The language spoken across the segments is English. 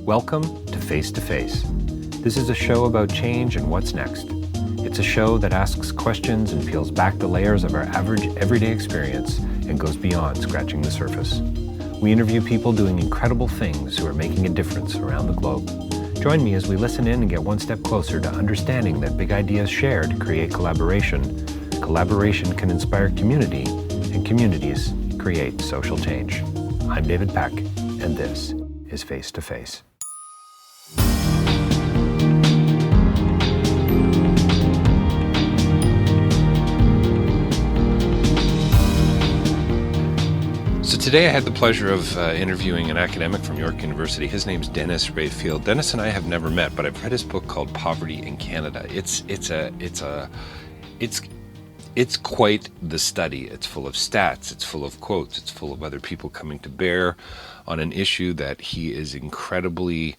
Welcome to Face to Face. This is a show about change and what's next. It's a show that asks questions and peels back the layers of our average everyday experience and goes beyond scratching the surface. We interview people doing incredible things who are making a difference around the globe. Join me as we listen in and get one step closer to understanding that big ideas shared create collaboration. Collaboration can inspire community, and communities create social change. I'm David Peck, and this is Face to Face. So today I had the pleasure of interviewing an academic from York University. His name's Dennis Raphael. Dennis and I have never met, but I've read his book called Poverty in Canada. It's quite the study. It's full of stats, it's full of quotes, it's full of other people coming to bear on an issue that he is incredibly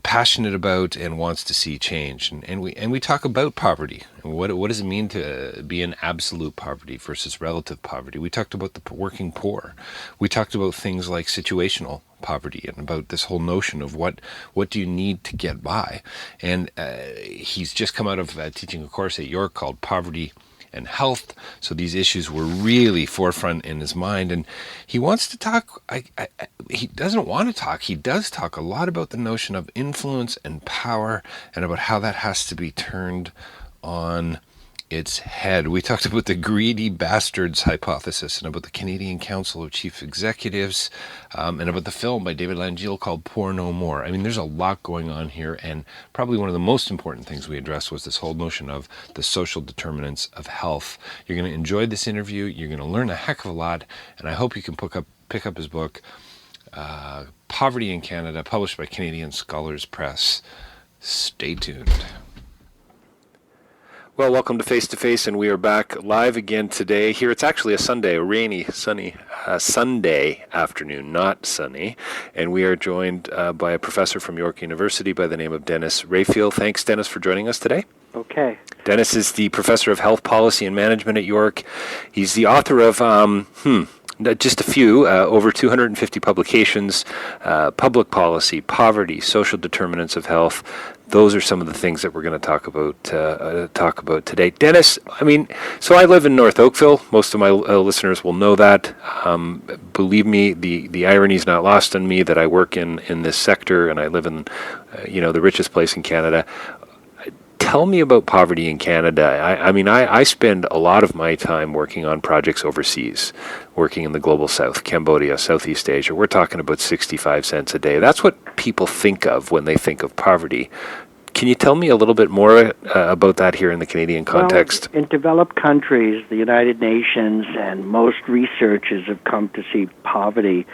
passionate about and wants to see change. And we talk about poverty and what does it mean to be in absolute poverty versus relative poverty. We talked about the working poor. We talked about things like situational poverty and about this whole notion of what do you need to get by. And he's just come out of teaching a course at York called Poverty and Health, so these issues were really forefront in his mind, and he wants to talk, he doesn't want to talk, he does talk a lot about the notion of influence and power and about how that has to be turned on its head. We talked about the greedy bastards hypothesis and about the Canadian Council of Chief Executives and about the film by David Langeal called Poor No More. I mean, there's a lot going on here, and probably one of the most important things we addressed was this whole notion of the social determinants of health. You're going to enjoy this interview. You're going to learn a heck of a lot, and I hope you can pick up his book, Poverty in Canada, published by Canadian Scholars Press. Stay tuned. Well, welcome to Face to Face, and we are back live again today. Here, it's actually a Sunday, a rainy, sunny Sunday afternoon, not sunny. And we are joined by a professor from York University by the name of Dennis Raphael. Thanks, Dennis, for joining us today. Okay. Dennis is the professor of health policy and management at York. He's the author of just a few, over 250 publications, public policy, poverty, social determinants of health. Those are some of the things that we're going to talk about today. Dennis, I mean, so I live in North Oakville. Most of my listeners will know that. Believe me, the irony is not lost on me that I work in this sector and I live in, the richest place in Canada. Tell me about poverty in Canada. I spend a lot of my time working on projects overseas, working in the global south, Cambodia, Southeast Asia. We're talking about 65 cents a day. That's what people think of when they think of poverty. Can you tell me a little bit more about that here in the Canadian context? Well, in developed countries, the United Nations and most researchers have come to see poverty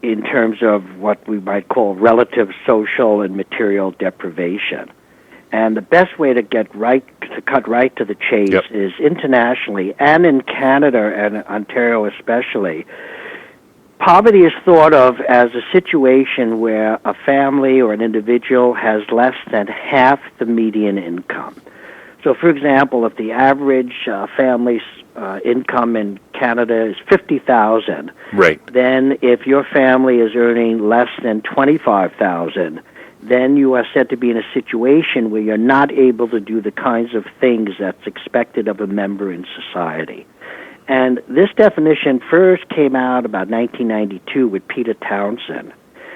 in terms of what we might call relative social and material deprivation. And the best way to cut right to the chase is internationally, and in Canada and Ontario especially, poverty is thought of as a situation where a family or an individual has less than half the median income. So, for example, if the average family's income in Canada is $50,000, right, then if your family is earning less than $25,000, then you are said to be in a situation where you're not able to do the kinds of things that's expected of a member in society. And this definition first came out about 1992 with Peter Townsend.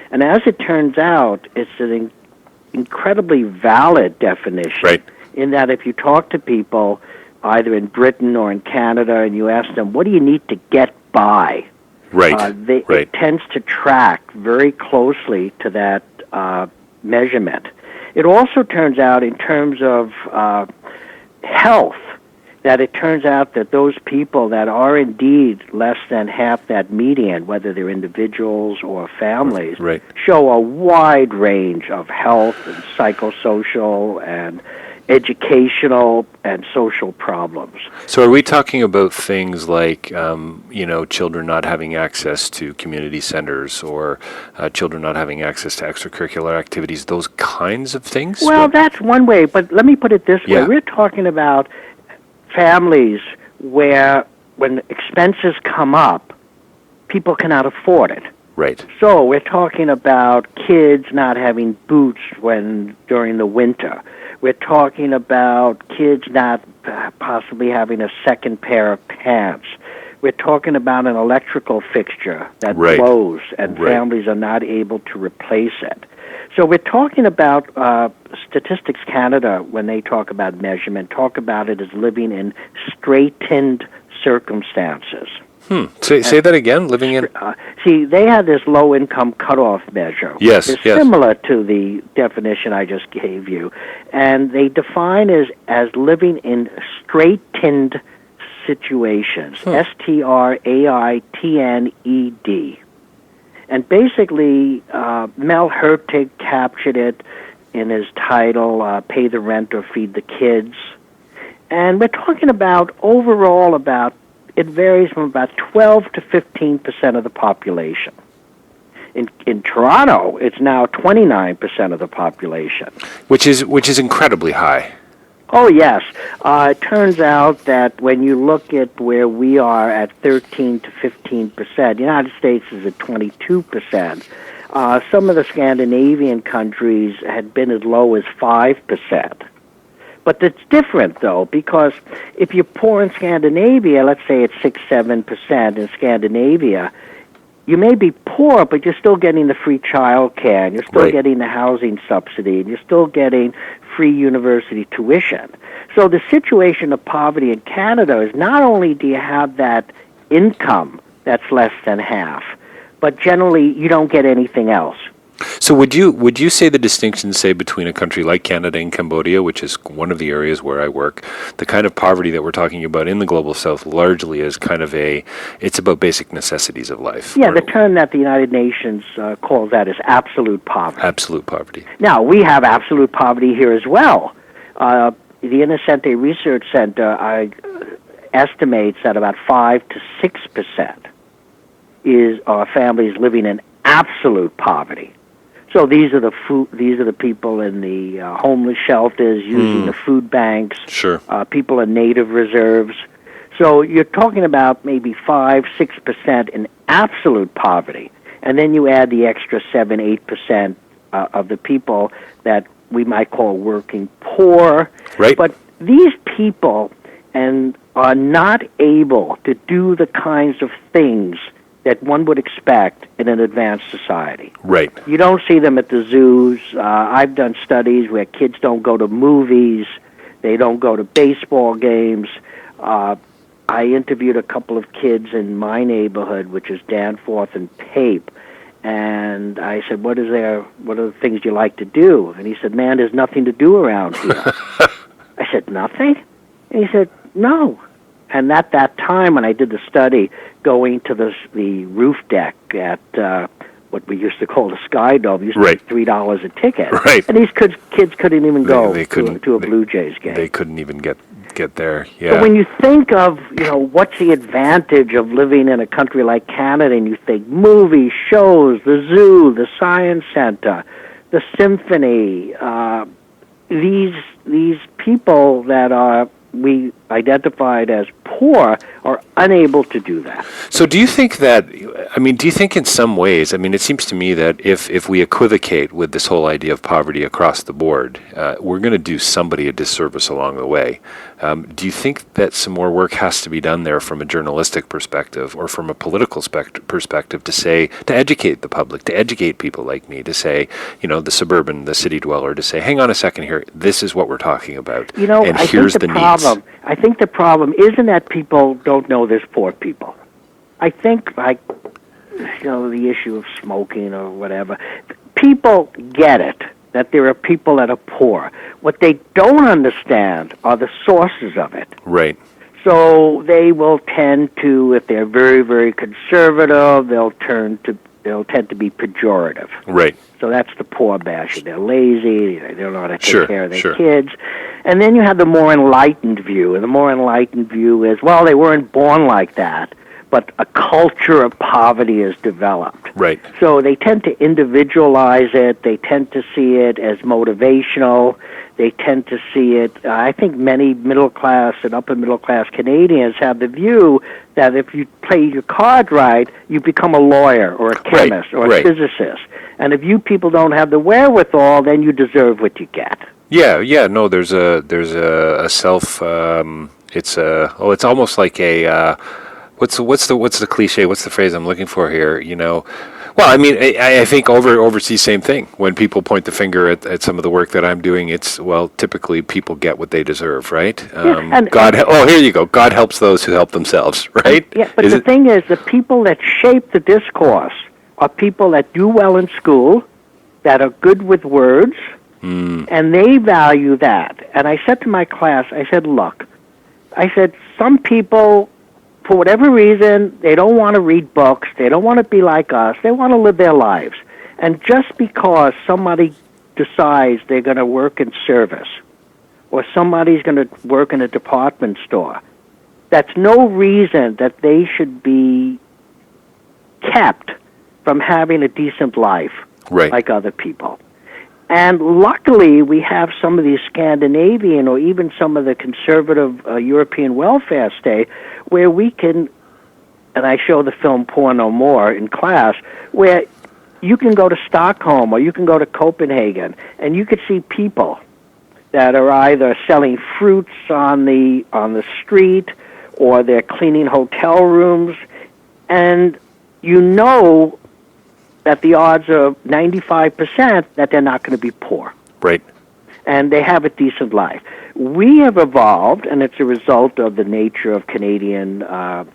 And as it turns out, it's an incredibly valid definition, right, in that if you talk to people either in Britain or in Canada and you ask them, what do you need to get by? Right, it tends to track very closely to that measurement. It also turns out in terms of health, that it turns out that those people that are indeed less than half that median, whether they're individuals or families, right, show a wide range of health and psychosocial and educational and social problems. So are we talking about things like, children not having access to community centers or children not having access to extracurricular activities, those kinds of things? Well, that's one way, but let me put it this way. Yeah. We're talking about families where when expenses come up, people cannot afford it. Right. So we're talking about kids not having boots during the winter. We're talking about kids not possibly having a second pair of pants. We're talking about an electrical fixture that blows, and families are not able to replace it. So we're talking about Statistics Canada, when they talk about measurement, talk about it as living in straitened circumstances. Say that again, living in... See, they had this low-income cutoff measure. Yes, It's similar to the definition I just gave you. And they define as living in straitened situations, STRAITNED. And basically, Mel Hertig captured it in his title, Pay the Rent or Feed the Kids. And we're talking about, overall, it varies from about 12 to 15% of the population. In Toronto, it's now 29% of the population. Which is incredibly high. Oh, yes. It turns out that when you look at where we are at 13 to 15%, the United States is at 22%. Some of the Scandinavian countries had been as low as 5%. But it's different, though, because if you're poor in Scandinavia, let's say it's 6-7% in Scandinavia, you may be poor, but you're still getting the free child care, and you're still getting the housing subsidy, and you're still getting free university tuition. So the situation of poverty in Canada is not only do you have that income that's less than half, but generally you don't get anything else. So would you say the distinction, say, between a country like Canada and Cambodia, which is one of the areas where I work, the kind of poverty that we're talking about in the Global South largely is kind of it's about basic necessities of life? Yeah, the term that the United Nations calls that is absolute poverty. Absolute poverty. Now, we have absolute poverty here as well. The Innocente Research Center estimates that about 5 to 6% is families living in absolute poverty. So these are the people in the homeless shelters, using the food banks, people in native reserves. So you're talking about maybe 5-6% in absolute poverty, and then you add the extra 7-8% of the people that we might call working poor. Right. But these people are not able to do the kinds of things that one would expect in an advanced society. Right. You don't see them at the zoos. I've done studies where kids don't go to movies. They don't go to baseball games. I interviewed a couple of kids in my neighborhood, which is Danforth and Pape, and I said, what are the things you like to do? And he said, man, there's nothing to do around here. I said, nothing? And he said, no. And at that time, when I did the study, going to the roof deck at what we used to call the Sky Dome, used to be $3 a ticket. Right. And these kids couldn't even go to a Blue Jays game. They couldn't even get there. Yeah. So when you think of, what's the advantage of living in a country like Canada, and you think movies, shows, the zoo, the science center, the symphony, these people that we identified as poor are unable to do that. So do you think in some ways, it seems to me that if we equivocate with this whole idea of poverty across the board, we're going to do somebody a disservice along the way. Do you think that some more work has to be done there from a journalistic perspective or from a political perspective to educate the public, to educate people like me, to say, the city dweller, to say, hang on a second here, this is what we're talking about, and here's the needs. I think the problem isn't that people don't know there's poor people. I think, the issue of smoking or whatever, people get it, that there are people that are poor. What they don't understand are the sources of it. Right. So they will tend to, if they're very, very conservative, they'll tend to be pejorative. Right. So that's the poor bashing. They're lazy. They don't know how to take care of their kids. And then you have the more enlightened view. And the more enlightened view is, well, they weren't born like that, but a culture of poverty is developed. Right. So they tend to individualize it. They tend to see it as motivational. They tend to see it, I think many middle class and upper middle class Canadians have the view that if you play your card right, you become a lawyer or a chemist or a physicist. And if you people don't have the wherewithal, then you deserve what you get. Yeah. No, there's a self. It's almost like a. What's the cliche? What's the phrase I'm looking for here? Well, I mean, I think overseas same thing. When people point the finger at some of the work that I'm doing, it's typically people get what they deserve, right? Here you go. God helps those who help themselves, right? Yeah, but the thing is, the people that shape the discourse are people that do well in school, that are good with words, and they value that. And I said to my class, I said, look, some people, for whatever reason, they don't want to read books, they don't want to be like us, they want to live their lives. And just because somebody decides they're going to work in service, or somebody's going to work in a department store, that's no reason that they should be kept from having a decent life like other people. And luckily, we have some of these Scandinavian or even some of the conservative European welfare state where we can, and I show the film Poor No More in class, where you can go to Stockholm or you can go to Copenhagen and you could see people that are either selling fruits on the street or they're cleaning hotel rooms, and you know that the odds are 95% that they're not going to be poor. Right. And they have a decent life. We have evolved, and it's a result of the nature of Canadian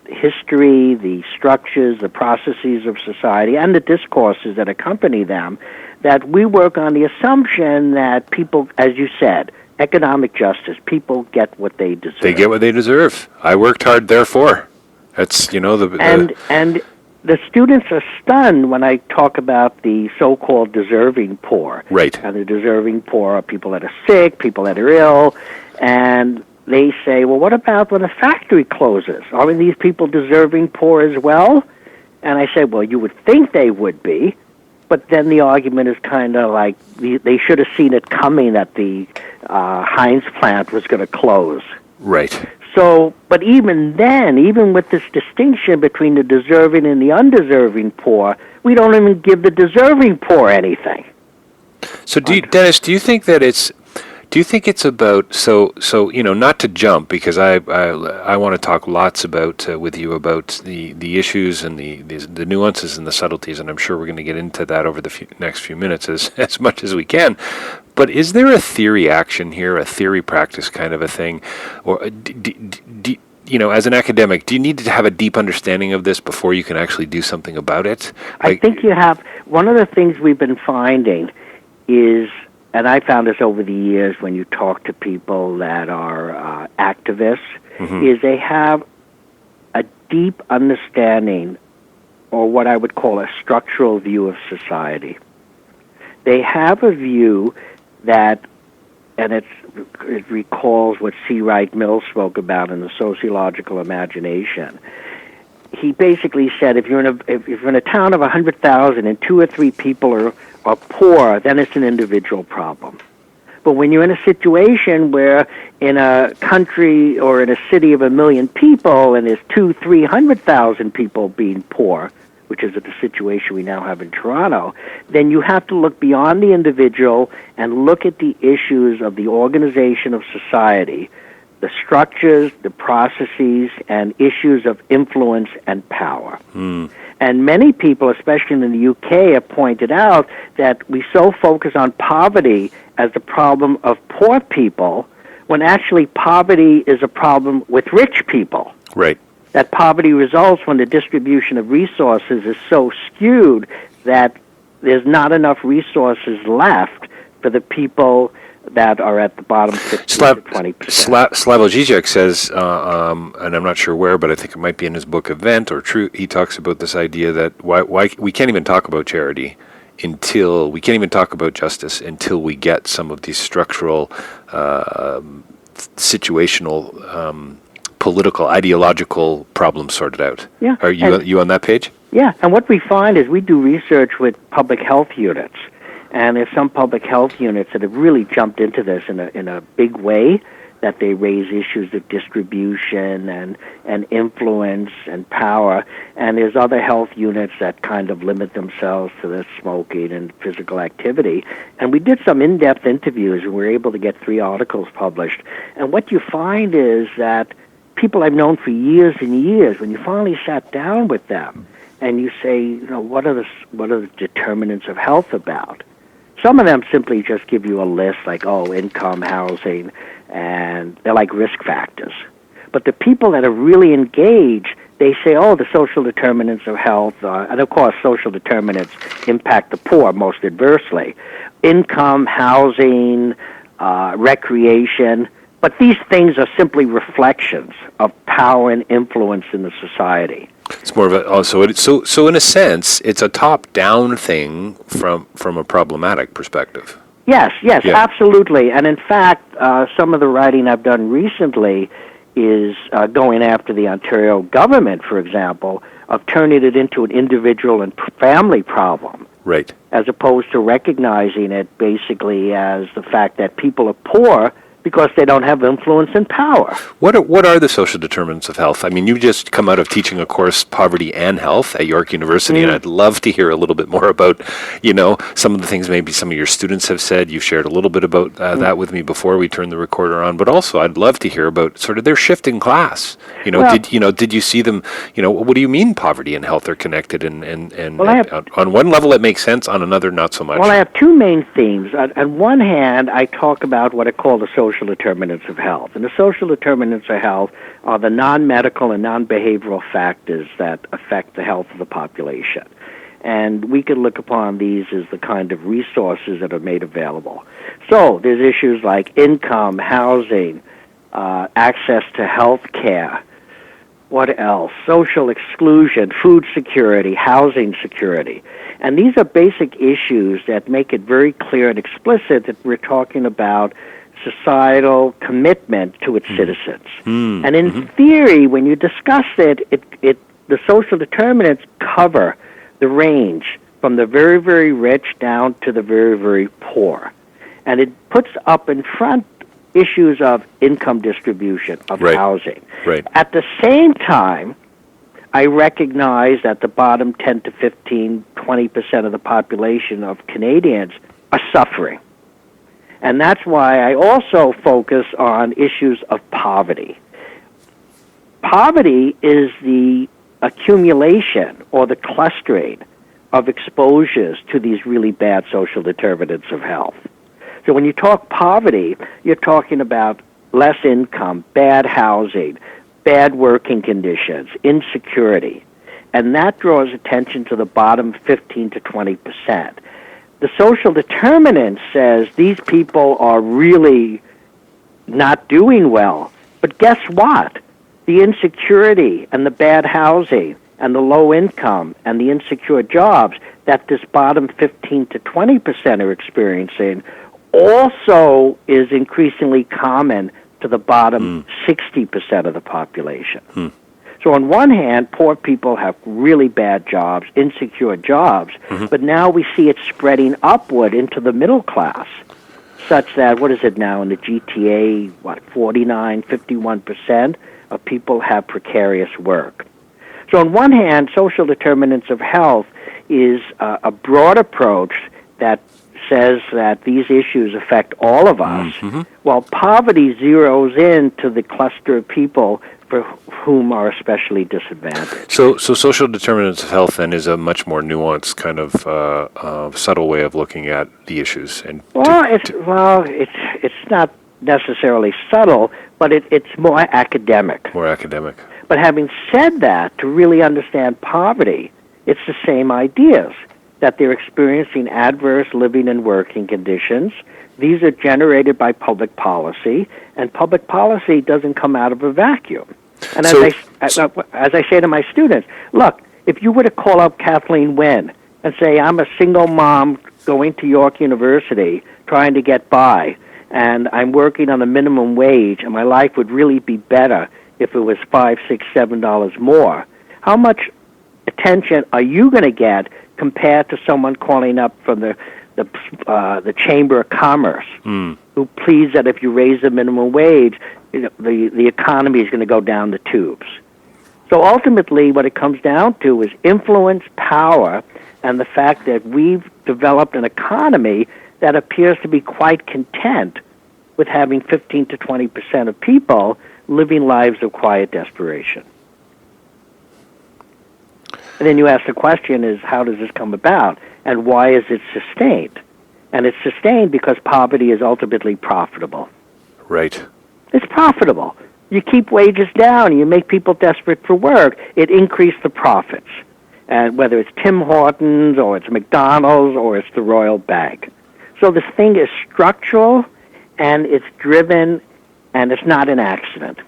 history, the structures, the processes of society, and the discourses that accompany them, that we work on the assumption that people, as you said, economic justice, people get what they deserve. They get what they deserve. I worked hard, therefore. That's, And the students are stunned when I talk about the so-called deserving poor. Right. And the deserving poor are people that are sick, people that are ill, and they say, well, what about when a factory closes? Aren't these people deserving poor as well? And I say, well, you would think they would be, but then the argument is kind of like they should have seen it coming that the Heinz plant was going to close. Right. So, but even then, even with this distinction between the deserving and the undeserving poor, we don't even give the deserving poor anything. So, Dennis, do you think it's about not to jump, because I want to talk lots about with you about the issues and the nuances and the subtleties, and I'm sure we're going to get into that over the next few minutes as much as we can. But is there a theory action here, a theory practice kind of a thing, or as an academic, do you need to have a deep understanding of this before you can actually do something about it? I think you have. One of the things we've been finding is, and I found this over the years when you talk to people that are activists, is they have a deep understanding, or what I would call a structural view of society. They have a view that, and it recalls what C. Wright Mills spoke about in the sociological imagination. He basically said, if you're in a town of 100,000 and 2 or 3 people are poor, then it's an individual problem. But when you're in a situation where in a country or in a city of 1 million people and there's 200,000-300,000 people being poor, which is the situation we now have in Toronto, then you have to look beyond the individual and look at the issues of the organization of society, the structures, the processes, and issues of influence and power. And many people, especially in the UK, have pointed out that we so focus on poverty as the problem of poor people, when actually poverty is a problem with rich people. Right. That poverty results when the distribution of resources is so skewed that there's not enough resources left for the people that are at the bottom 15 to 20%. Slavoj Žižek says, and I'm not sure where, but I think it might be in his book Event or True, he talks about this idea that why we can't even talk about charity until, we can't even talk about justice until we get some of these structural, situational political, ideological problems sorted out. Yeah. Are you on that page? Yeah, and what we find is we do research with public health units, and there's some public health units that have really jumped into this in a big way, that they raise issues of distribution and influence and power, and there's other health units that kind of limit themselves to the smoking and physical activity. And we did some in-depth interviews, and we were able to get 3 articles published. And what you find is that people I've known for years and years, when you finally sat down with them and you say, what are the determinants of health about? Some of them simply just give you a list like, income, housing, and they're like risk factors. But the people that are really engaged, they say, the social determinants of health, and of course social determinants impact the poor most adversely. Income, housing, recreation, but these things are simply reflections of power and influence in the society. It's more of a so in a sense, it's a top-down thing from a problematic perspective. Yes, absolutely. And in fact, some of the writing I've done recently is going after the Ontario government, for example, of turning it into an individual and family problem. Right. As opposed to recognizing it basically as the fact that people are poor because they don't have influence and power. What are the social determinants of health? I mean, you just come out of teaching a course, Poverty and Health, at York University, and I'd love to hear a little bit more about, some of the things maybe some of your students have said. You've shared a little bit about that with me before we turned the recorder on, but also I'd love to hear about sort of their shift in class. Did you see them? What do you mean poverty and health are connected? And on one level it makes sense, on another not so much. Well, I have 2 main themes. On one hand, I talk about what I call the social determinants of health. And the social determinants of health are the non-medical and non-behavioral factors that affect the health of the population. And we could look upon these as the kind of resources that are made available. So there's issues like income, housing, access to health care. What else? Social exclusion, food security, housing security. And these are basic issues that make it very clear and explicit that we're talking about societal commitment to its citizens. And in theory, when you discuss it, the social determinants cover the range from the very, very rich down to the very, very poor. And it puts up in front issues of income distribution, of housing. Right. At the same time, I recognize that the bottom 10 to 15, 20% of the population of Canadians are suffering. And that's why I also focus on issues of poverty. Poverty is the accumulation or the clustering of exposures to these really bad social determinants of health. So when you talk poverty, you're talking about less income, bad housing, bad working conditions, insecurity. And that draws attention to the bottom 15 to 20%. The social determinant says these people are really not doing well. But guess what? The insecurity and the bad housing and the low income and the insecure jobs that this bottom 15 to 20% are experiencing also is increasingly common to the bottom 60% of the population. So on one hand, poor people have really bad jobs, insecure jobs, but now we see it spreading upward into the middle class, such that, what is it now in the GTA, 49, 51% of people have precarious work. So on one hand, social determinants of health is a broad approach that says that these issues affect all of us, while poverty zeroes in to the cluster of people for whom are especially disadvantaged. So social determinants of health then is a much more nuanced kind of subtle way of looking at the issues. And it's not necessarily subtle, but it's more academic. More academic. But having said that, to really understand poverty, it's the same ideas, that they're experiencing adverse living and working conditions. These are generated by public policy, and public policy doesn't come out of a vacuum. And as I say to my students, look, if you were to call up Kathleen Wynne and say, I'm a single mom going to York University trying to get by, and I'm working on a minimum wage, and my life would really be better if it was $5, $6, $7 more, how much attention are you going to get compared to someone calling up from the Chamber of Commerce who pleads that if you raise the minimum wage, the economy is going to go down the tubes? So ultimately, what it comes down to is influence, power, and the fact that we've developed an economy that appears to be quite content with having 15 to 20% of people living lives of quiet desperation. And then you ask the question is, how does this come about, and why is it sustained? And it's sustained because poverty is ultimately profitable. Right. It's profitable. You keep wages down, you make people desperate for work, it increases the profits. And whether it's Tim Hortons or it's McDonald's or it's the Royal Bank. So this thing is structural, and it's driven, and it's not an accident.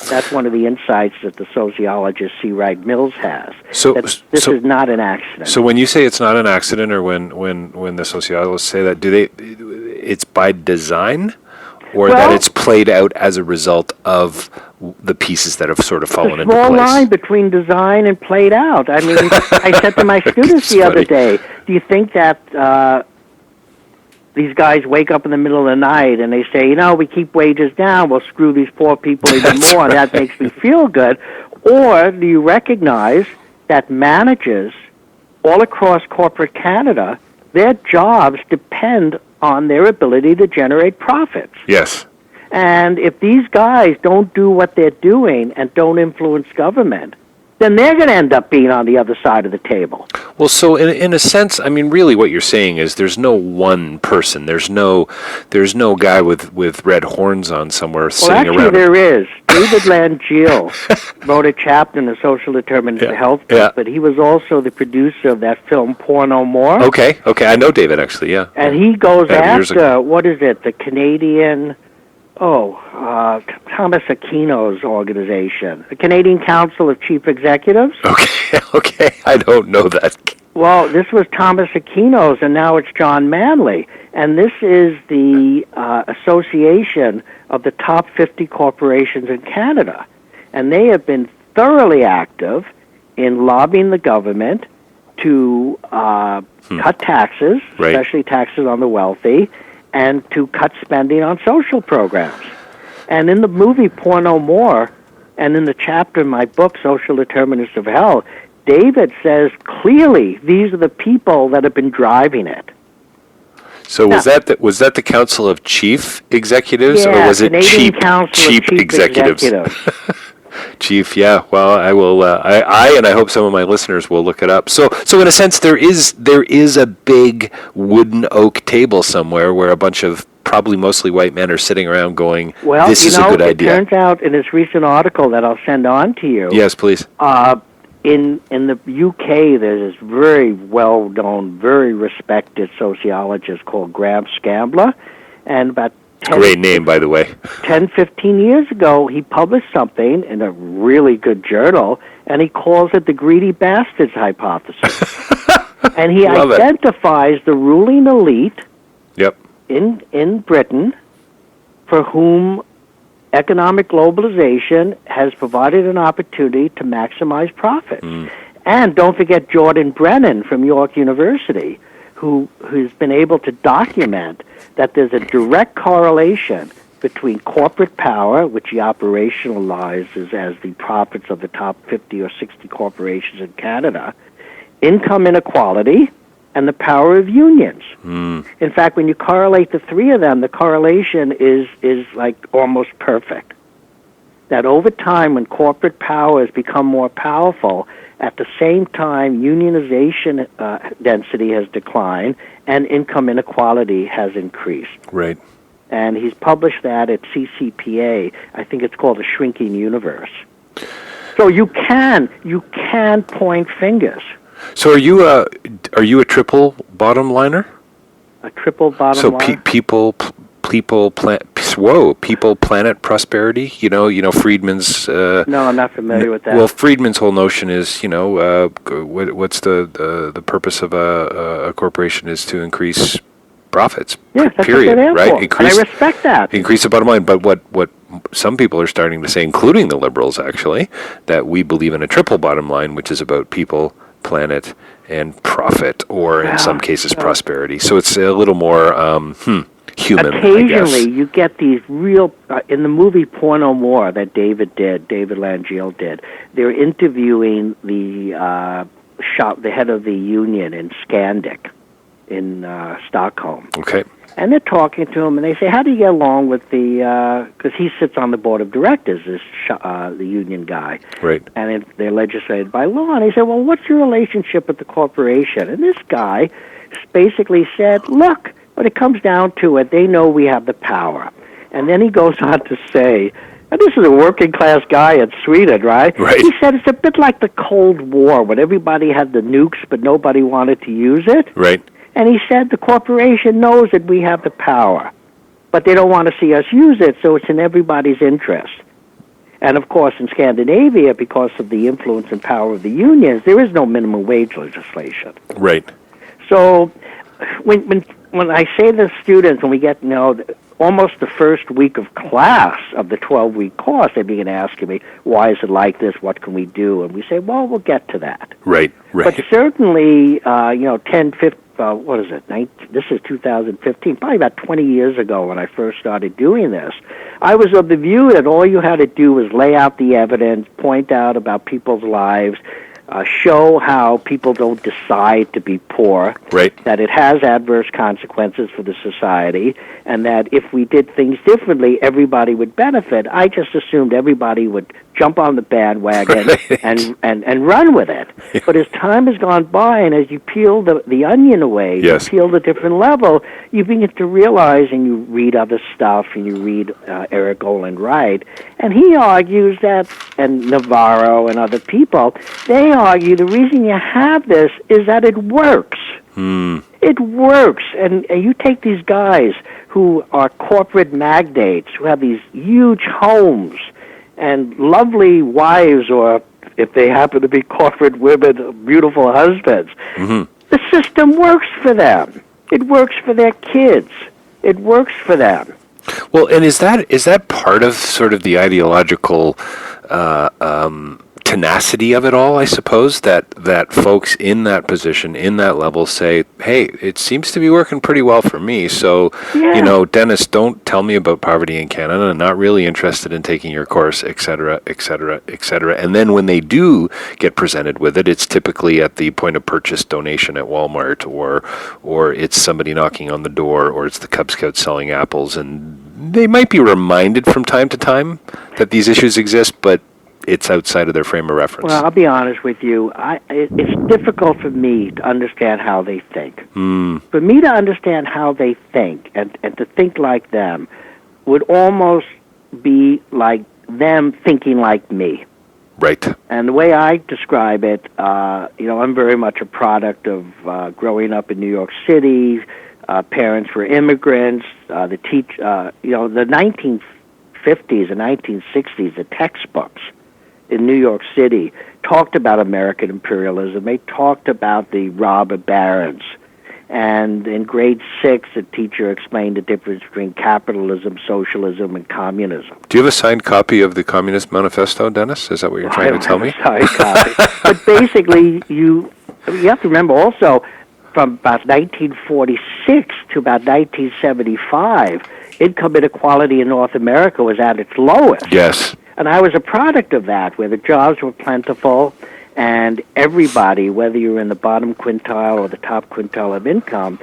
That's one of the insights that the sociologist C. Wright Mills has. So this is not an accident. So when you say it's not an accident, or when the sociologists say that, it's by design, or that it's played out as a result of the pieces that have sort of fallen into place? There's a small line between design and played out. I mean, I said to my students the other day, do you think that these guys wake up in the middle of the night and they say, we keep wages down, we'll screw these poor people even more, and that makes me feel good? Or do you recognize that managers all across corporate Canada, their jobs depend on their ability to generate profits? Yes. And if these guys don't do what they're doing and don't influence government, then they're going to end up being on the other side of the table. Well, so in a sense, I mean, really what you're saying is there's no one person. There's no guy with red horns on somewhere sitting around. Well, actually, there is. David Langeal wrote a chapter in the Social Determinants of Health book, but he was also the producer of that film, Porno More. Okay, I know David, actually, yeah. And he goes after, what is it, the Canadian... Thomas Aquino's organization, the Canadian Council of Chief Executives. Okay, I don't know that. Well, this was Thomas Aquino's, and now it's John Manley. And this is the association of the top 50 corporations in Canada. And they have been thoroughly active in lobbying the government to cut taxes, especially taxes on the wealthy, and to cut spending on social programs. And in the movie Porno More, and in the chapter in my book, Social Determinants of Hell, David says clearly these are the people that have been driving it. So was that the Council of Chief Executives, or was it Canadian cheap executives? Chief, yeah. Well, I will. And I hope some of my listeners will look it up. So in a sense, there is a big wooden oak table somewhere where a bunch of probably mostly white men are sitting around going, "This is a good idea." It turns out in this recent article that I'll send on to you. Yes, please. In the UK, there's this very well-known, very respected sociologist called Graham Scambler, and about great name, by the way. 10, 15 years ago, he published something in a really good journal, and he calls it the greedy bastards hypothesis. And he identifies the ruling elite in Britain for whom economic globalization has provided an opportunity to maximize profits. And don't forget Jordan Brennan from York University, who's been able to document that there's a direct correlation between corporate power, which he operationalizes as the profits of the top 50 or 60 corporations in Canada, income inequality, and the power of unions. In fact, when you correlate the three of them, the correlation is like almost perfect. That over time, when corporate power has become more powerful, at the same time, unionization density has declined and income inequality has increased. Right. And he's published that at CCPA. I think it's called A Shrinking Universe. So you can point fingers. So are you a triple bottom liner? A triple bottom line? So people, planet, prosperity. You know, Friedman's. No, I'm not familiar with that. Well, Friedman's whole notion is, what's the purpose of a corporation is to increase profits. Yeah, that's period. what they're there Right? for. And I respect that. Increase the bottom line. But what some people are starting to say, including the liberals, actually, that we believe in a triple bottom line, which is about people, planet, and profit, or in some cases, prosperity. So it's a little more human, occasionally, I guess. you get these real in the movie Porno More that David Langiel did. They're interviewing the head of the union in Scandic in Stockholm. Okay. And they're talking to him, and they say, "How do you get along with the?" Because he sits on the board of directors, the union guy, Right. and they're legislated by law. And he said, "Well, what's your relationship with the corporation?" And this guy basically said, "Look, when it comes down to it, they know we have the power." And then he goes on to say, and this is a working class guy in Sweden, right? Right. He said it's a bit like the Cold War, when everybody had the nukes, but nobody wanted to use it. Right. And he said the corporation knows that we have the power, but they don't want to see us use it, so it's in everybody's interest. And, of course, in Scandinavia, because of the influence and power of the unions, there is no minimum wage legislation. Right. So when I say to students, when we get, almost the first week of class of the 12-week course, they begin asking me, why is it like this? What can we do? And we say, well, we'll get to that. Right. Right. But certainly, 10, 15, what is it? This is 2015, probably about 20 years ago when I first started doing this. I was of the view that all you had to do was lay out the evidence, point out about people's lives, show how people don't decide to be poor, Right. that it has adverse consequences for the society, and that if we did things differently, everybody would benefit. I just assumed everybody would jump on the bandwagon Right. and run with it. Yeah. But as time has gone by, and as you peel the onion away, Yes. you peel the different level, you begin to realize, and you read other stuff, and you read Eric Olin Wright, and he argues that, and Navarro and other people, they argue the reason you have this is that it works. It works. And you take these guys who are corporate magnates, who have these huge homes, and lovely wives, or if they happen to be corporate women, beautiful husbands. Mm-hmm. The system works for them. It works for their kids. It works for them. Well, and is that part of sort of the ideological tenacity of it all, I suppose, that folks in that position, in that level, say, hey, it seems to be working pretty well for me, so, Yeah. Dennis, don't tell me about poverty in Canada. I'm not really interested in taking your course, et cetera, et cetera, et cetera. And then when they do get presented with it, it's typically at the point of purchase donation at Walmart, or it's somebody knocking on the door, or it's the Cub Scouts selling apples, and they might be reminded from time to time that these issues exist, but it's outside of their frame of reference. Well, I'll be honest with you. It's difficult for me to understand how they think. For me to understand how they think and to think like them would almost be like them thinking like me. Right. And the way I describe it, I'm very much a product of growing up in New York City. Parents were immigrants. The 1950s and 1960s, the textbooks in New York City talked about American imperialism. They talked about the robber barons. And in grade 6, the teacher explained the difference between capitalism, socialism, and communism. Do you have a signed copy of the Communist Manifesto, Dennis? Is that what you're trying to tell me? I don't have a signed copy. But basically, you have to remember also, from about 1946 to about 1975, income inequality in North America was at its lowest. Yes. And I was a product of that, where the jobs were plentiful, and everybody, whether you were in the bottom quintile or the top quintile of income,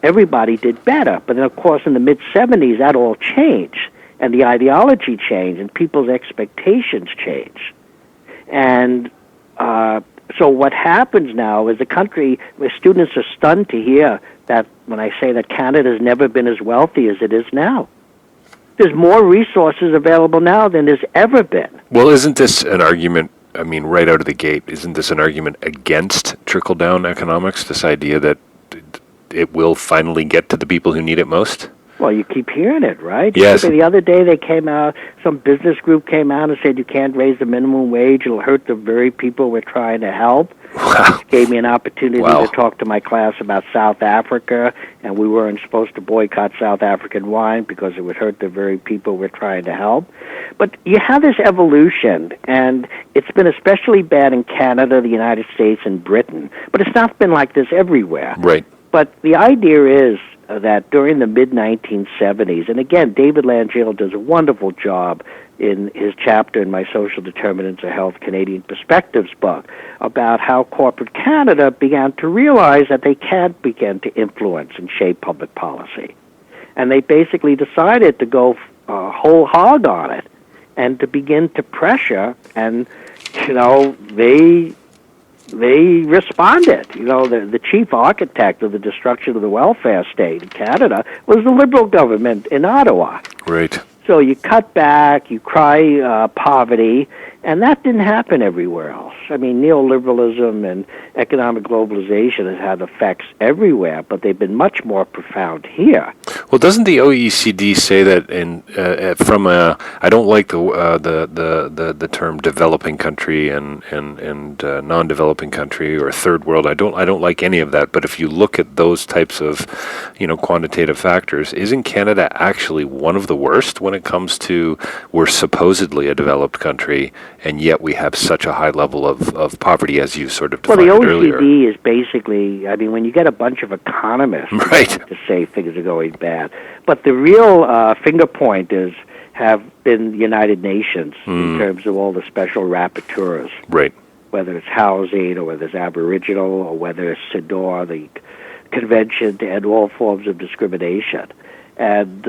everybody did better. But then, of course, in the mid-'70s, that all changed, and the ideology changed, and people's expectations changed. And so what happens now is the country, where students are stunned to hear that when I say that Canada's never been as wealthy as it is now. There's more resources available now than there's ever been. Well, isn't this an argument, I mean, right out of the gate, isn't this an argument against trickle-down economics, this idea that it will finally get to the people who need it most? Well, you keep hearing it, right? Yes. The other day they came out, some business group came out and said you can't raise the minimum wage. It'll hurt the very people we're trying to help. Wow. It gave me an opportunity Wow. to talk to my class about South Africa, and we weren't supposed to boycott South African wine because it would hurt the very people we're trying to help. But you have this evolution, and it's been especially bad in Canada, the United States, and Britain. But it's not been like this everywhere. Right. But the idea is that during the mid-1970s, and again, David Langell does a wonderful job in his chapter in my Social Determinants of Health Canadian Perspectives book about how corporate Canada began to realize that they can begin to influence and shape public policy. And they basically decided to go whole hog on it and to begin to pressure, and, they responded. The chief architect of the destruction of the welfare state in Canada was the Liberal government in Ottawa. Right. So you cut back, you cry poverty, and that didn't happen everywhere else. I mean, neoliberalism and economic globalization has had effects everywhere, but they've been much more profound here. Well, doesn't the OECD say that I don't like the term developing country and non-developing country or third world. I don't like any of that. But if you look at those types of, quantitative factors, isn't Canada actually one of the worst when it comes to we're supposedly a developed country and yet we have such a high level of poverty, as you sort of defined earlier? Well, the OECD is basically, when you get a bunch of economists right. to say things are going bad. But the real finger pointers have been the United Nations in terms of all the special rapporteurs. Right. Whether it's housing or whether it's Aboriginal or whether it's CEDAW, the Convention to End All Forms of Discrimination. And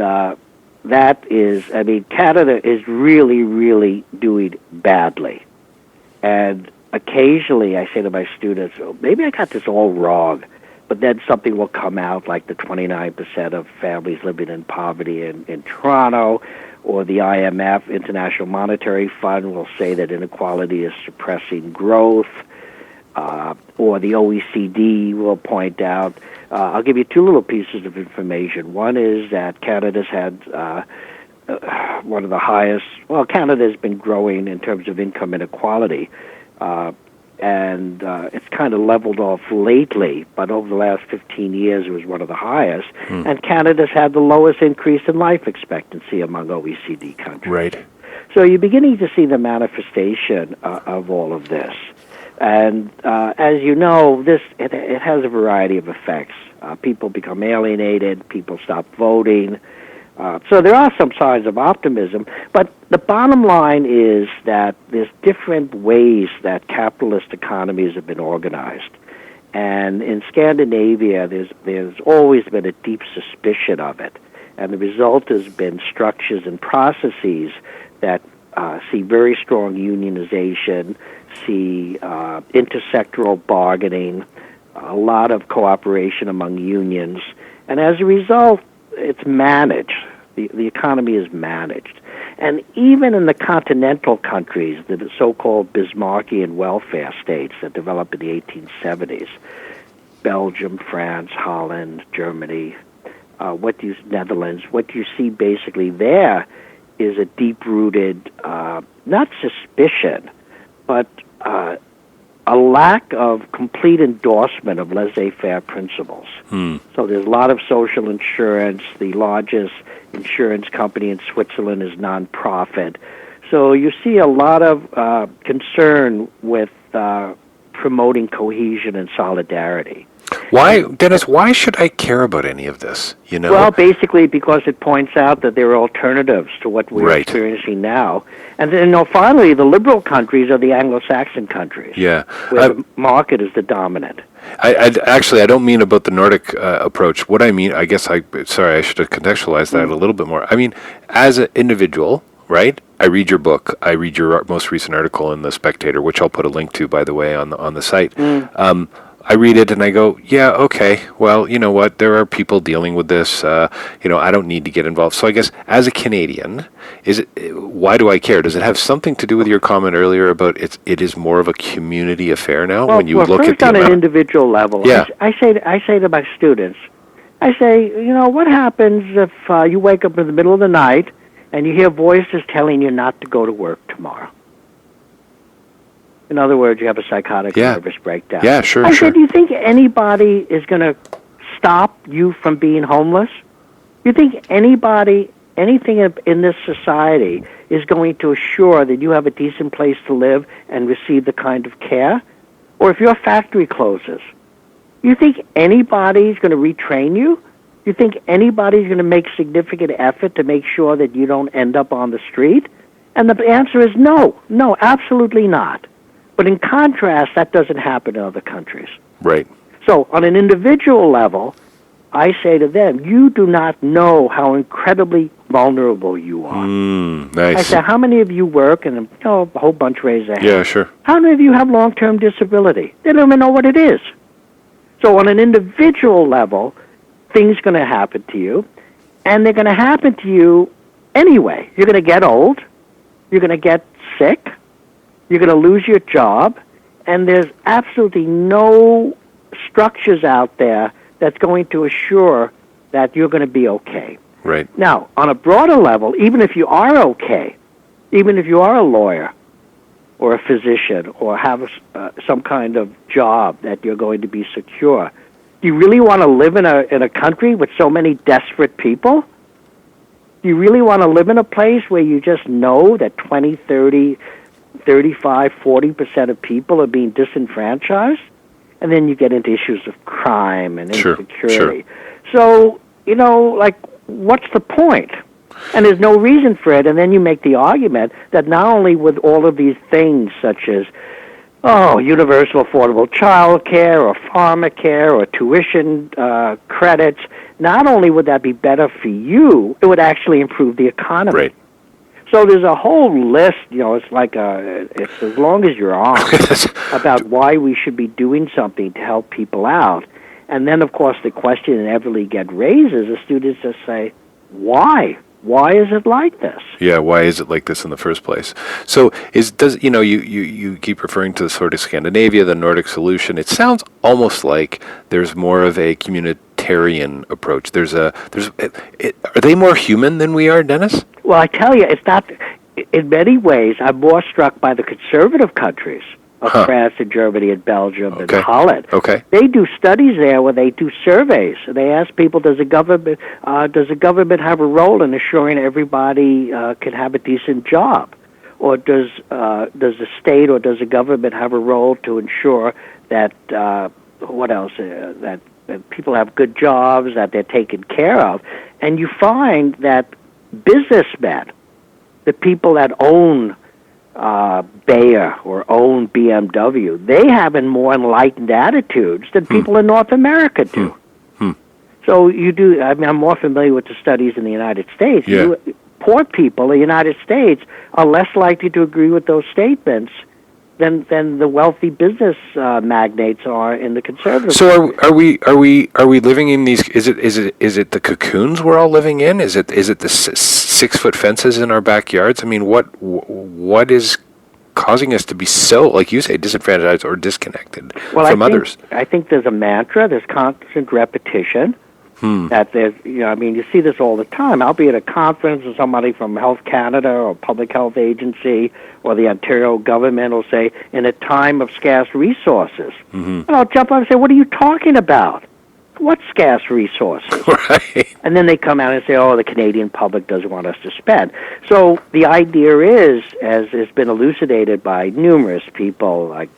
that is, Canada is really, really doing badly. And occasionally I say to my students, maybe I got this all wrong, but then something will come out like the 29% of families living in poverty in Toronto, or the IMF, International Monetary Fund, will say that inequality is suppressing growth, or the OECD will point out. I'll give you two little pieces of information. One is that Canada's had one of the highest, Canada's been growing in terms of income inequality, and it's kind of leveled off lately, but over the last 15 years it was one of the highest, and Canada's had the lowest increase in life expectancy among OECD countries. Right. So you're beginning to see the manifestation of all of this. And as you know, it has a variety of effects. People become alienated, people stop voting. So there are some signs of optimism, but the bottom line is that there's different ways that capitalist economies have been organized. And in Scandinavia, there's always been a deep suspicion of it. And the result has been structures and processes that see very strong unionization, see intersectoral bargaining, a lot of cooperation among unions, and as a result, it's managed. The economy is managed. And even in the continental countries, the so-called Bismarckian welfare states that developed in the 1870s, Belgium, France, Holland, Germany, Netherlands, what you see basically there is a deep-rooted, not suspicion, but a lack of complete endorsement of laissez-faire principles. So there's a lot of social insurance. The largest insurance company in Switzerland is nonprofit. So you see a lot of concern with promoting cohesion and solidarity. Why, Dennis, why should I care about any of this? Well, basically because it points out that there are alternatives to what we're experiencing now. And then, finally, the liberal countries are the Anglo-Saxon countries, where the market is the dominant. I don't mean about the Nordic approach. What I mean, I should have contextualized that a little bit more. I mean, as an individual, right? I read your book. I read your most recent article in The Spectator, which I'll put a link to, by the way, on the site. I read it and I go, yeah, okay, well, you know what, there are people dealing with this, I don't need to get involved. So I guess as a Canadian, why do I care? Does it have something to do with your comment earlier about it is more of a community affair now when you look at the on an individual level, yeah. I say to my students, I say, what happens if you wake up in the middle of the night and you hear voices telling you not to go to work tomorrow? In other words, you have a psychotic nervous breakdown. Yeah, sure, I said, do you think anybody is going to stop you from being homeless? You think anything in this society is going to assure that you have a decent place to live and receive the kind of care? Or if your factory closes, you think anybody's going to retrain you? You think anybody's going to make significant effort to make sure that you don't end up on the street? And the answer is no, absolutely not. But in contrast, that doesn't happen in other countries. Right. So on an individual level, I say to them, you do not know how incredibly vulnerable you are. Nice. I say, how many of you work? And a whole bunch raise their hands. Yeah, sure. How many of you have long-term disability? They don't even know what it is. So on an individual level, things are going to happen to you, and they're going to happen to you anyway. You're going to get old. You're going to get sick. You're going to lose your job, and there's absolutely no structures out there that's going to assure that you're going to be okay. Right. Now, on a broader level, even if you are okay, even if you are a lawyer or a physician or have some kind of job that you're going to be secure, do you really want to live in a country with so many desperate people? Do you really want to live in a place where you just know that 20, 30, 35, 40% of people are being disenfranchised? And then you get into issues of crime and insecurity. Sure. So, what's the point? And there's no reason for it. And then you make the argument that not only with all of these things such as, universal affordable child care or pharmacare or tuition credits, not only would that be better for you, it would actually improve the economy. Right. So there's a whole list, it's like it's as long as your arm, about why we should be doing something to help people out. And then, of course, the question inevitably gets raised is the students just say, why? Why is it like this? Yeah, why is it like this in the first place? So you keep referring to sort of Scandinavia, the Nordic solution. It sounds almost like there's more of a communitarian approach. Are they more human than we are, Dennis? Well, I tell you, it's not. In many ways, I'm more struck by the conservative countries of France and Germany and Belgium and Holland. Okay. They do studies there where they do surveys. They ask people, does the government have a role in assuring everybody can have a decent job? Or does the state or does the government have a role to ensure that, that people have good jobs, that they're taken care of? And you find that businessmen, the people that own Bayer or own BMW, they have more enlightened attitudes than people in North America do. So you do. I mean, I'm more familiar with the studies in the United States. Yeah. Poor people in the United States are less likely to agree with those statements than the wealthy business magnates are in the conservative. So are we living in these? Is it the cocoons we're all living in? Is it the 6-foot fences in our backyards? I mean, what is causing us to be so, like you say, disenfranchised or disconnected from others? I think there's a mantra. There's constant repetition. That there's, you see this all the time. I'll be at a conference and somebody from Health Canada or Public Health Agency or the Ontario government will say, in a time of scarce resources. And I'll jump up and say, what are you talking about? What scarce resources? Right. And then they come out and say, the Canadian public doesn't want us to spend. So the idea is, as has been elucidated by numerous people like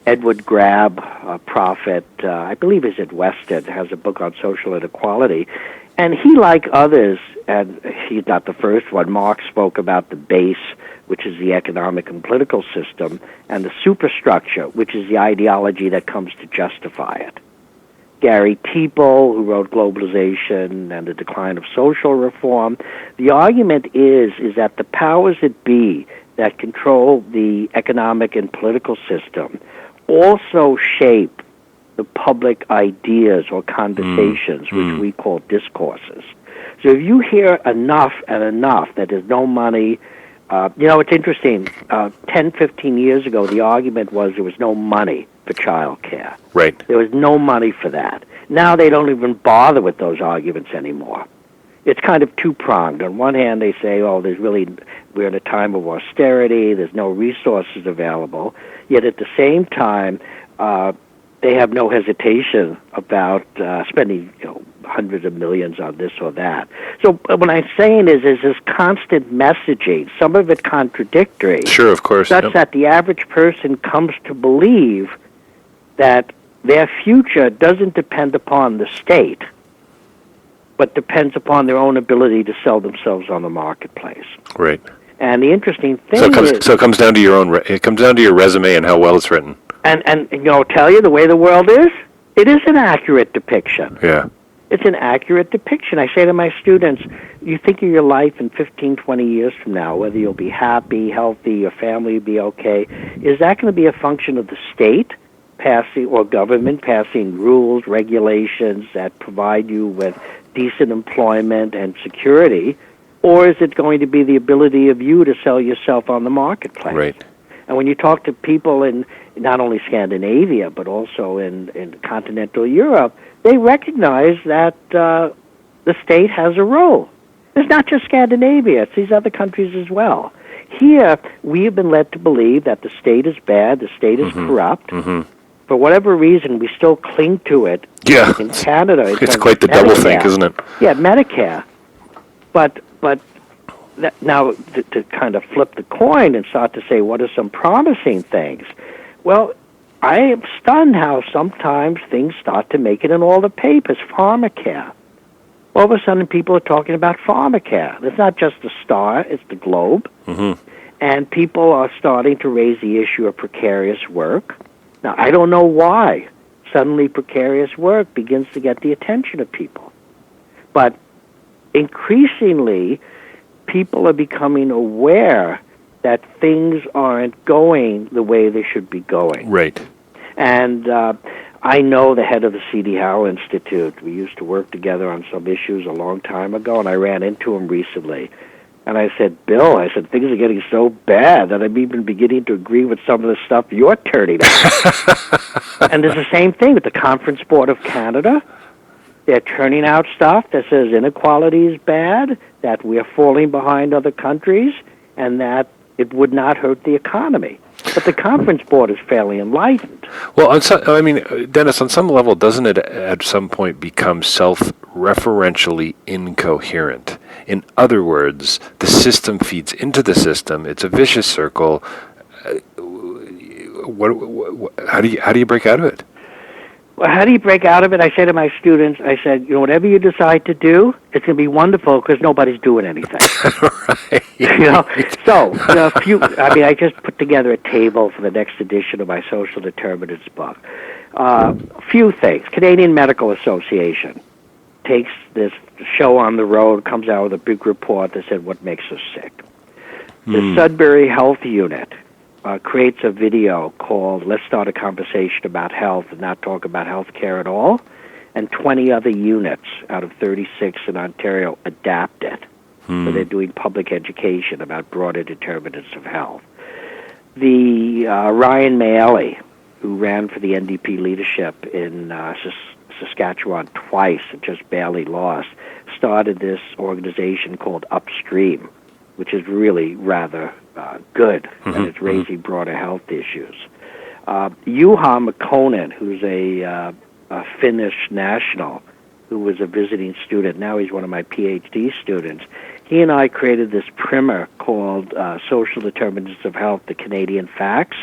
Edward Grabb, a prophet, I believe is at Weston, has a book on social inequality. And he, like others, and he's not the first one, Marx spoke about the base, which is the economic and political system, and the superstructure, which is the ideology that comes to justify it. Gary Teeple, who wrote Globalization and the Decline of Social Reform, the argument is that the powers that be that control the economic and political system also shape the public ideas or conversations, which we call discourses. So if you hear enough and enough that there's no money, it's interesting, 10, 15 years ago, the argument was there was no money for child care. Right. There was no money for that. Now they don't even bother with those arguments anymore. It's kind of two-pronged. On one hand, they say, oh, we're in a time of austerity, there's no resources available, yet at the same time, they have no hesitation about spending hundreds of millions on this or that. So what I'm saying is this constant messaging, some of it contradictory. Sure, of course. Such that the average person comes to believe that their future doesn't depend upon the state, but depends upon their own ability to sell themselves on the marketplace. Right. And the interesting thing So it comes down to it comes down to your resume and how well it's written. And tell you the way the world is, it is an accurate depiction. Yeah. It's an accurate depiction. I say to my students, you think of your life in 15, 20 years from now, whether you'll be happy, healthy, your family will be okay, is that going to be a function of the state passing or government passing rules, regulations that provide you with decent employment and security, or is it going to be the ability of you to sell yourself on the marketplace? Right. And when you talk to people in not only Scandinavia, but also in continental Europe, they recognize that the state has a role. It's not just Scandinavia, it's these other countries as well. Here, we have been led to believe that the state is bad, the state is corrupt. Mm-hmm. For whatever reason, we still cling to it. Yeah. In Canada, It's quite the doublethink, isn't it? Yeah, Medicare. But now to kind of flip the coin and start to say, what are some promising things? Well, I am stunned how sometimes things start to make it in all the papers. Pharmacare. All of a sudden, people are talking about pharmacare. It's not just the Star, it's the Globe. Mm-hmm. And people are starting to raise the issue of precarious work. Now, I don't know why suddenly precarious work begins to get the attention of people. But increasingly, people are becoming aware that things aren't going the way they should be going. Right. And I know the head of the C.D. Howe Institute. We used to work together on some issues a long time ago, and I ran into him recently. And I said, Bill, things are getting so bad that I'm even beginning to agree with some of the stuff you're turning out. And there's the same thing with the Conference Board of Canada. They're turning out stuff that says inequality is bad, that we're falling behind other countries, and that it would not hurt the economy. But the Conference Board is fairly enlightened. Well, Dennis, on some level, doesn't it at some point become self-referentially incoherent? In other words, the system feeds into the system. It's a vicious circle. How do you break out of it? Well, how do you break out of it? I say to my students, whatever you decide to do, it's going to be wonderful because nobody's doing anything. Right. So, I just put together a table for the next edition of my Social Determinants book. A few things. Canadian Medical Association takes this show on the road, comes out with a big report that said what makes us sick. The Sudbury Health Unit creates a video called Let's Start a Conversation About Health and Not Talk About Health Care at All, and 20 other units out of 36 in Ontario adapt it. So they're doing public education about broader determinants of health. The Ryan Maeli, who ran for the NDP leadership in Saskatchewan twice and just barely lost, started this organization called Upstream, which is really rather good, and it's raising broader health issues. Juha Makkonen, who's a Finnish national, who was a visiting student, now he's one of my PhD students, he and I created this primer called Social Determinants of Health, the Canadian Facts,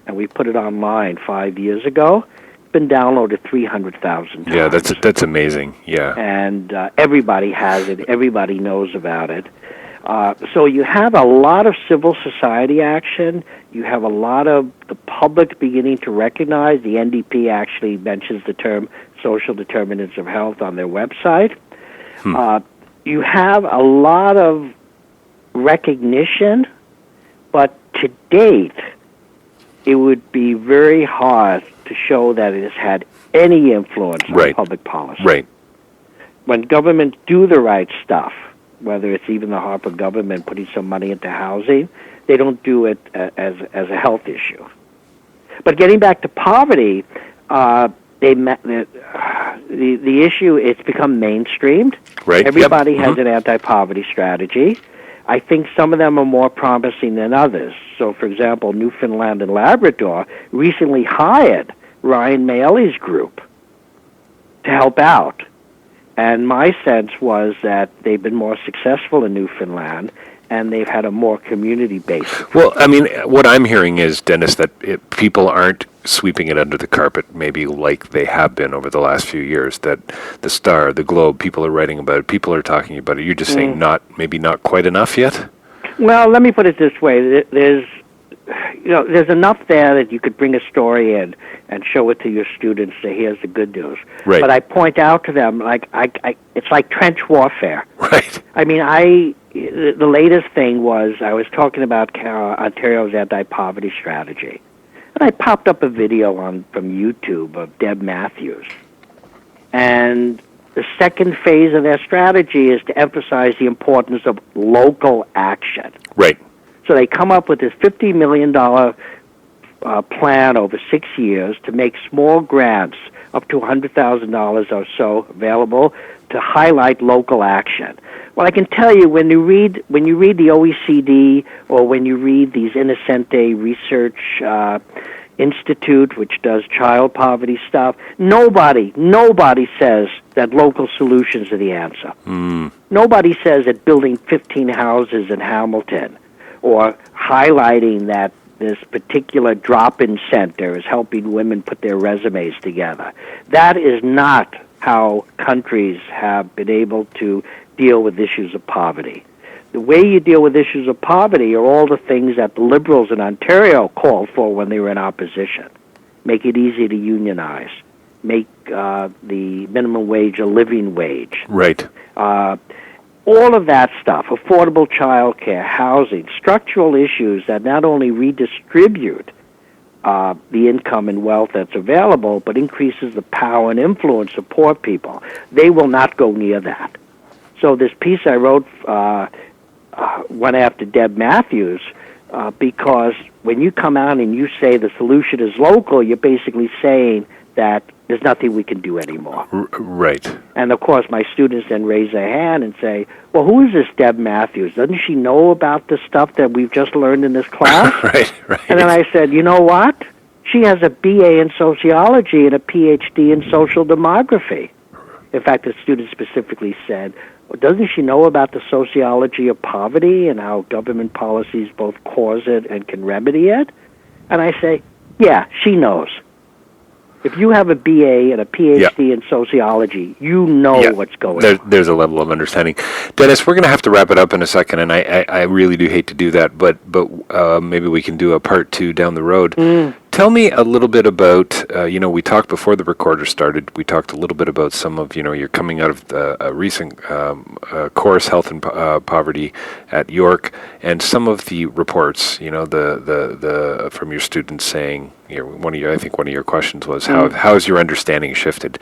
and we put it online 5 years ago. It's been downloaded 300,000 times. Yeah, that's amazing, yeah. And everybody has it. Everybody knows about it. So you have a lot of civil society action. You have a lot of the public beginning to recognize. The NDP actually mentions the term social determinants of health on their website. You have a lot of recognition, but to date, it would be very hard to show that it has had any influence on public policy. Right. When governments do the right stuff, whether it's even the Harper government putting some money into housing, they don't do it as a health issue. But getting back to poverty, the issue, it's become mainstreamed. Right. Everybody Yep. has an anti-poverty strategy. I think some of them are more promising than others. So, for example, Newfoundland and Labrador recently hired Ryan Maeli's group to help out. And my sense was that they've been more successful in Newfoundland, and they've had a more community-based. Well, I mean, what I'm hearing is, Dennis, that people aren't sweeping it under the carpet, maybe like they have been over the last few years. That the Star, the Globe, people are writing about it, people are talking about it. You're just saying maybe not quite enough yet? Well, let me put it this way: there's enough there that you could bring a story in and show it to your students. Say, here's the good news. Right. But I point out to them, it's like trench warfare. Right. I mean, the latest thing was I was talking about Ontario's anti-poverty strategy, and I popped up a video from YouTube of Deb Matthews, and the second phase of their strategy is to emphasize the importance of local action. Right. So they come up with this $50 million plan over 6 years to make small grants up to $100,000 or so available to highlight local action. Well, I can tell you when you read the OECD or when you read these Innocente Research Institute, which does child poverty stuff, nobody says that local solutions are the answer. Nobody says that building 15 houses in Hamilton or highlighting that this particular drop-in center is helping women put their resumes together. That is not how countries have been able to deal with issues of poverty. The way you deal with issues of poverty are all the things that the Liberals in Ontario called for when they were in opposition. Make it easy to unionize. Make the minimum wage a living wage. Right. All of that stuff, affordable child care, housing, structural issues that not only redistribute the income and wealth that's available, but increases the power and influence of poor people. They will not go near that. So this piece I wrote went after Deb Matthews because when you come out and you say the solution is local, you're basically saying that there's nothing we can do anymore. Right. And, of course, my students then raise their hand and say, well, who is this Deb Matthews? Doesn't she know about the stuff that we've just learned in this class? Right. And then I said, you know what? She has a BA in sociology and a PhD in social demography. In fact, the student specifically said, well, doesn't she know about the sociology of poverty and how government policies both cause it and can remedy it? And I say, yeah, she knows. If you have a BA and a PhD in sociology, you know what's going on. There's a level of understanding. Dennis, we're going to have to wrap it up in a second, and I really do hate to do that, but maybe we can do a part 2 down the road. Tell me a little bit about, we talked before the recorder started, we talked a little bit about some of, you're coming out of a recent course, Health and Poverty at York, and some of the reports, the from your students saying, I think one of your questions was, how's your understanding shifted?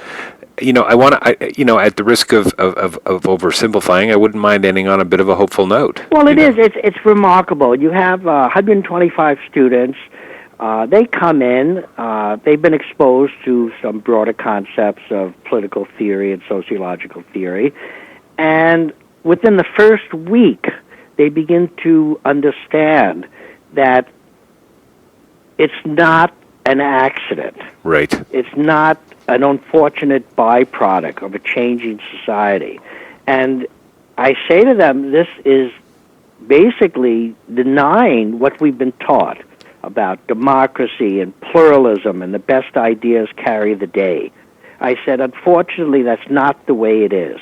I want to, at the risk of oversimplifying, I wouldn't mind ending on a bit of a hopeful note. Well, it is. It's remarkable. You have 125 students. They come in, they've been exposed to some broader concepts of political theory and sociological theory, and within the first week, they begin to understand that it's not an accident. Right. It's not an unfortunate byproduct of a changing society. And I say to them, this is basically denying what we've been taught about democracy and pluralism and the best ideas carry the day. I said, unfortunately, that's not the way it is.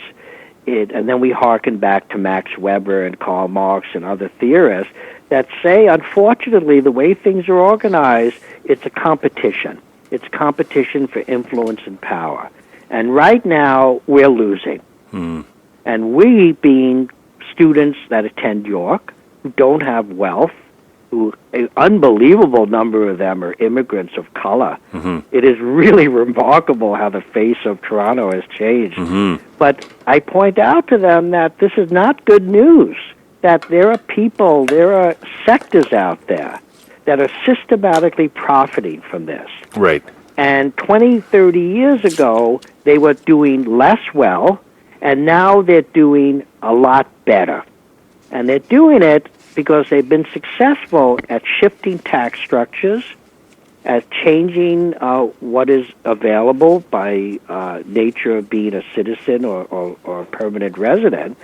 And then we hearken back to Max Weber and Karl Marx and other theorists that say, unfortunately, the way things are organized, it's a competition. It's competition for influence and power. And right now, we're losing. And we, being students that attend York, who don't have wealth, who an unbelievable number of them are immigrants of color. It is really remarkable how the face of Toronto has changed. But I point out to them that this is not good news, that there are people, there are sectors out there that are systematically profiting from this. Right. And 20, 30 years ago, they were doing less well, and now they're doing a lot better. And they're doing it because they've been successful at shifting tax structures, at changing what is available by nature of being a citizen or a permanent resident,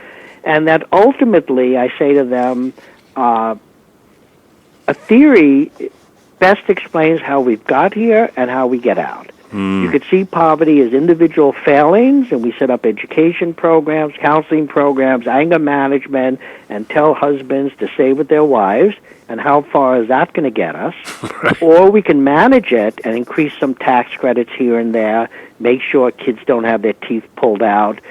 and that ultimately, I say to them, a theory best explains how we've got here and how we get out. You could see poverty as individual failings, and we set up education programs, counseling programs, anger management, and tell husbands to stay with their wives, and how far is that going to get us? Right. Or we can manage it and increase some tax credits here and there, make sure kids don't have their teeth pulled out,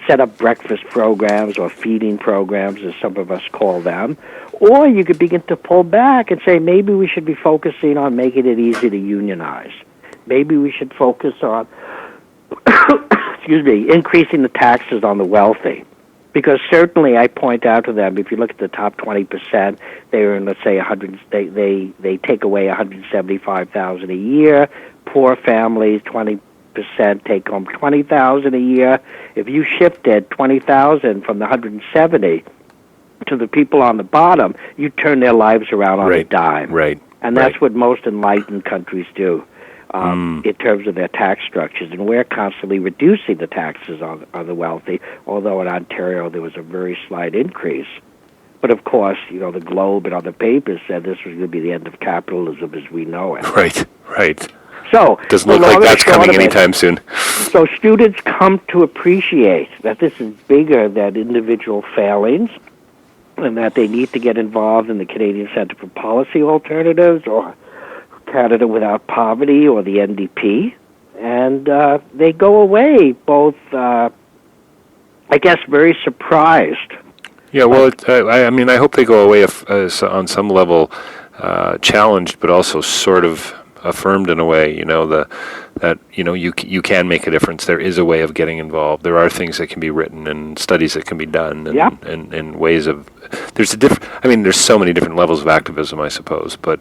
set up breakfast programs or feeding programs, as some of us call them. Or you could begin to pull back and say, maybe we should be focusing on making it easy to unionize. Maybe we should focus on, increasing the taxes on the wealthy. Because certainly I point out to them, if you look at the top 20%, they earn, let's say, they take away $175,000 a year. Poor families, 20% take home $20,000 a year. If you shifted $20,000 from the 170 to the people on the bottom, you turn their lives around on a dime. Right. And that's what most enlightened countries do. In terms of their tax structures, and we're constantly reducing the taxes on the wealthy, although in Ontario there was a very slight increase. But of course, the Globe and other papers said this was going to be the end of capitalism as we know it. Right. So doesn't look like that's coming anytime soon. So students come to appreciate that this is bigger than individual failings, and that they need to get involved in the Canadian Centre for Policy Alternatives or Canada Without Poverty or the NDP, and they go away both, I guess, very surprised. Yeah, well, I hope they go away on some level challenged, but also sort of affirmed in a way. You can make a difference. There is a way of getting involved. There are things that can be written and studies that can be done, and ways of. There's so many different levels of activism, I suppose, but.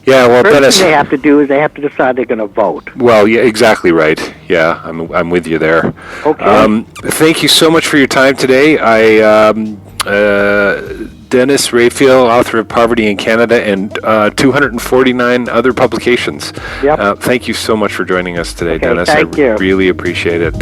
Yeah, well, First Dennis, thing they have to do is they have to decide they're going to vote. Well, yeah, exactly right. Yeah, I'm with you there. Okay. Thank you so much for your time today. Dennis Raphael, author of Poverty in Canada and 249 other publications. Yep. Thank you so much for joining us today, Okay, Dennis. thank you. Really appreciate it.